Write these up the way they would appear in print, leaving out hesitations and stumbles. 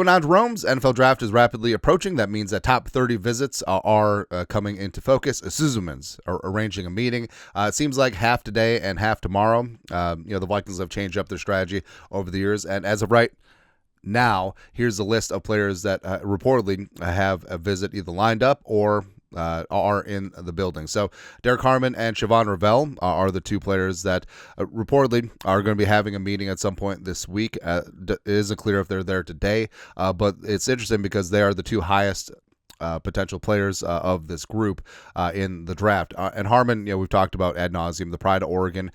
going on, Jerome's NFL draft is rapidly approaching. That means that top 30 visits are coming into focus. Suzumans are arranging a meeting. It seems like half today and half tomorrow. The Vikings have changed up their strategy over the years, and as of right now, here's the list of players that reportedly have a visit either lined up or are in the building. So Derek Harmon and Siobhan Ravel are the two players that reportedly are going to be having a meeting at some point this week. It isn't clear if they're there today, but it's interesting because they are the two highest potential players of this group in the draft. And Harmon, we've talked about ad nauseum, the pride of Oregon,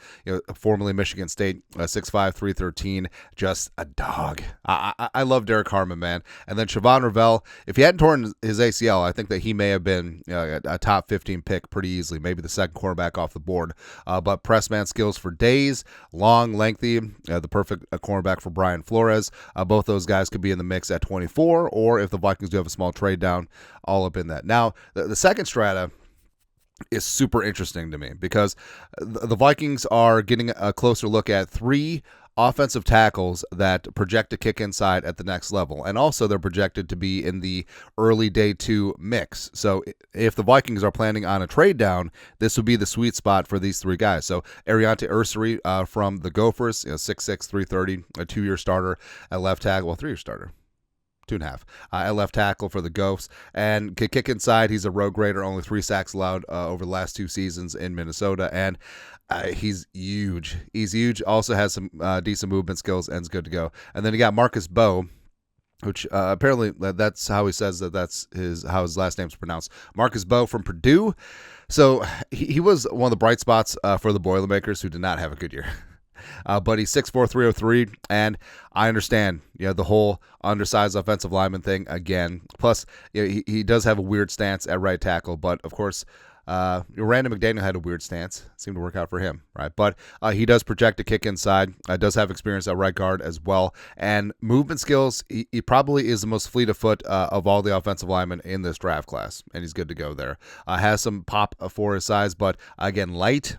formerly Michigan State, 6'5", 313, just a dog. I love Derek Harmon, man. And then Siobhan Ravel, if he hadn't torn his ACL, I think that he may have been a top 15 pick pretty easily, maybe the second cornerback off the board. But press man skills for days, long, lengthy, the perfect cornerback for Brian Flores. Both those guys could be in the mix at 24, or if the Vikings do have a small trade down, all up in that. Now, the second strata is super interesting to me because the Vikings are getting a closer look at three offensive tackles that project to kick inside at the next level. And also they're projected to be in the early day 2 mix. So if the Vikings are planning on a trade down, this would be the sweet spot for these three guys. So Ariante Ursary from the Gophers, 6'6", 330, a 2-year starter at left tackle, well, 3-year starter. 2.5 at left tackle for the Ghosts, and can kick inside. He's a road grader, only 3 sacks allowed over the last 2 seasons in Minnesota, and he's huge. He's huge. Also has some decent movement skills and is good to go. And then you got Marcus Bowe, which apparently that's how he says that's how his last name's pronounced. Marcus Bowe from Purdue. So he was one of the bright spots for the Boilermakers, who did not have a good year. But he's 6'4", 303, and I understand, the whole undersized offensive lineman thing again. Plus, he does have a weird stance at right tackle, but of course, Randall McDaniel had a weird stance. It seemed to work out for him, right? But he does project a kick inside. Does have experience at right guard as well, and movement skills. He probably is the most fleet of foot of all the offensive linemen in this draft class, and he's good to go there. Has some pop for his size, but again, light.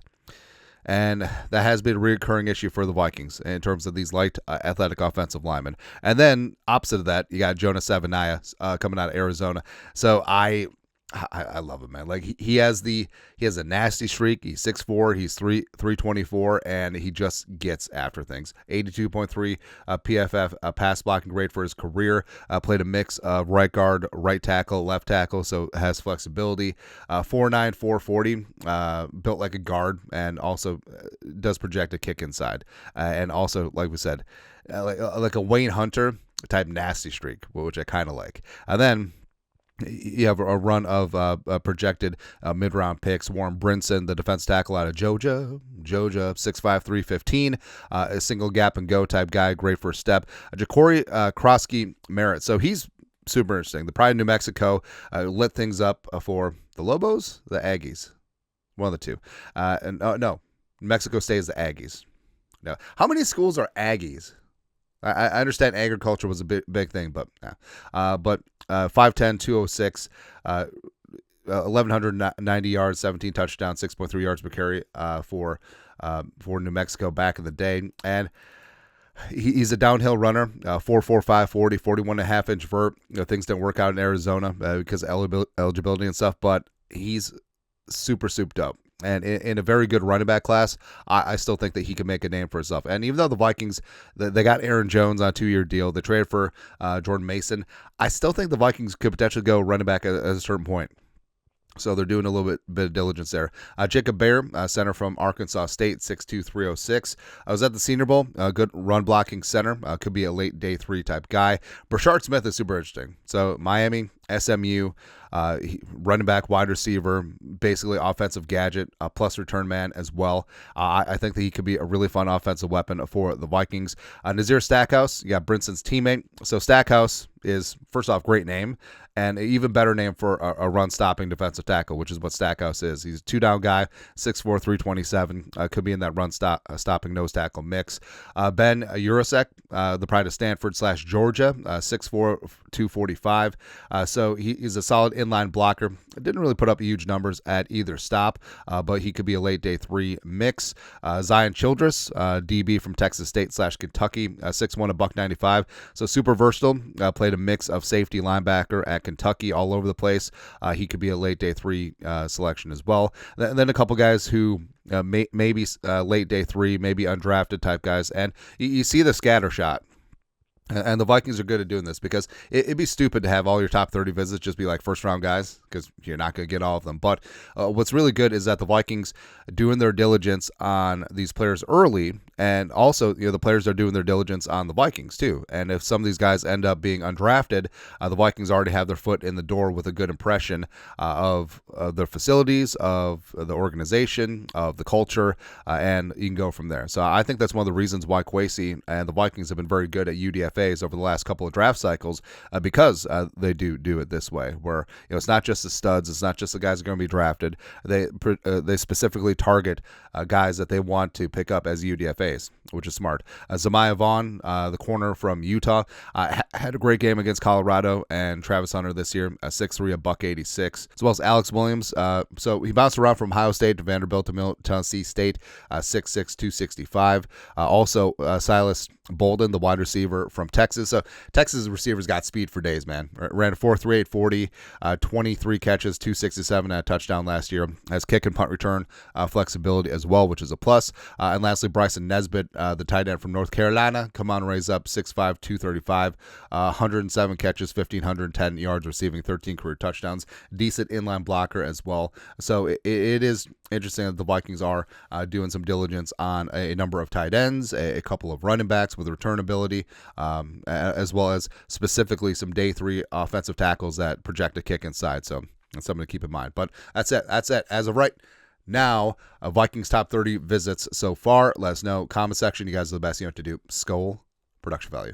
And that has been a recurring issue for the Vikings in terms of these light athletic offensive linemen. And then opposite of that, you got Jonas Savaiinaea coming out of Arizona. So I love him, man. Like he has a nasty streak. He's 6'4", he's 324, and he just gets after things. 82.3 PFF pass blocking grade for his career. Played a mix of right guard, right tackle, left tackle, so has flexibility. 4'9", 440, built like a guard, and also does project a kick inside. And also, like we said, like a Wayne Hunter type nasty streak, which I kind of like. And then you have a run of projected mid-round picks. Warren Brinson, the defense tackle out of Georgia, 6'5", 315, a single gap and go type guy, great first step. Ja'Cory Krosky Merritt, so he's super interesting. The pride of New Mexico lit things up for the Lobos, the Aggies, one of the two. No, New Mexico State is the Aggies. No, how many schools are Aggies? I understand agriculture was a big thing, but 5'10", 206, 1,190 yards, 17 touchdowns, 6.3 yards per carry for New Mexico back in the day. And he's a downhill runner, 4'4", 540, 41.5-inch vert. Things didn't work out in Arizona because of eligibility and stuff, but he's super souped up. And in a very good running back class, I still think that he can make a name for himself. And even though the Vikings, they got Aaron Jones on a 2-year deal, they traded for Jordan Mason, I still think the Vikings could potentially go running back at a certain point. So they're doing a little bit of diligence there. Jacob Bear, center from Arkansas State, 6'2", 306. I was at the Senior Bowl, a good run-blocking center. Could be a late day 3 type guy. Brashard Smith is super interesting. So Miami, SMU, running back, wide receiver, basically offensive gadget, plus return man as well. I think that he could be a really fun offensive weapon for the Vikings. Nazir Stackhouse, you got Brinson's teammate. So Stackhouse is, first off, great name. and an even better name for a run-stopping defensive tackle, which is what Stackhouse is. He's a two-down guy, 6'4", 327. Could be in that run-stopping nose tackle mix. Ben Urasek, the pride of Stanford / Georgia, 6'4", 245. So he's a solid inline blocker. Didn't really put up huge numbers at either stop, but he could be a late day 3 mix. Zion Childress, DB from Texas State / Kentucky, 6'1", $195. So super versatile. Played a mix of safety, linebacker at Kentucky, all over the place. He could be a late day 3 selection as well. Then a couple guys who maybe late day 3, maybe undrafted type guys, and you see the scatter shot. And the Vikings are good at doing this because it'd be stupid to have all your top 30 visits just be like first-round guys because you're not going to get all of them. But what's really good is that the Vikings doing their diligence on these players early, and also the players are doing their diligence on the Vikings too. And if some of these guys end up being undrafted, the Vikings already have their foot in the door with a good impression of their facilities, of the organization, of the culture, and you can go from there. So I think that's one of the reasons why Kwesi and the Vikings have been very good at UDFAs over the last couple of draft cycles, because they do it this way, where it's not just the studs, it's not just the guys that are going to be drafted. They specifically target guys that they want to pick up as UDFAs, which is smart. Zamiah Vaughn, the corner from Utah, had a great game against Colorado and Travis Hunter this year, 6'3", $186, as well as Alex Williams. So he bounced around from Ohio State to Vanderbilt to Middle Tennessee State, 6'6", 265. Also, Silas Bolden, the wide receiver from Texas. So Texas receivers got speed for days, man. Ran a 4.38 40, 23 catches, 267, and a touchdown last year. Has kick and punt return flexibility as well, which is a plus. And lastly, Bryson Nesbitt, the tight end from North Carolina, come on, raise up 6'5", 235, 107 catches, 1,510 yards receiving, 13 career touchdowns. Decent inline blocker as well. So it is interesting that the Vikings are doing some diligence on a number of tight ends, a couple of running backs with return ability, as well as specifically some day 3 offensive tackles that project a kick inside. So that's something to keep in mind. But that's it. As of right now, Vikings top 30 visits so far. Let us know. Comment section. You guys are the best. You know what to do. Skol. Production value.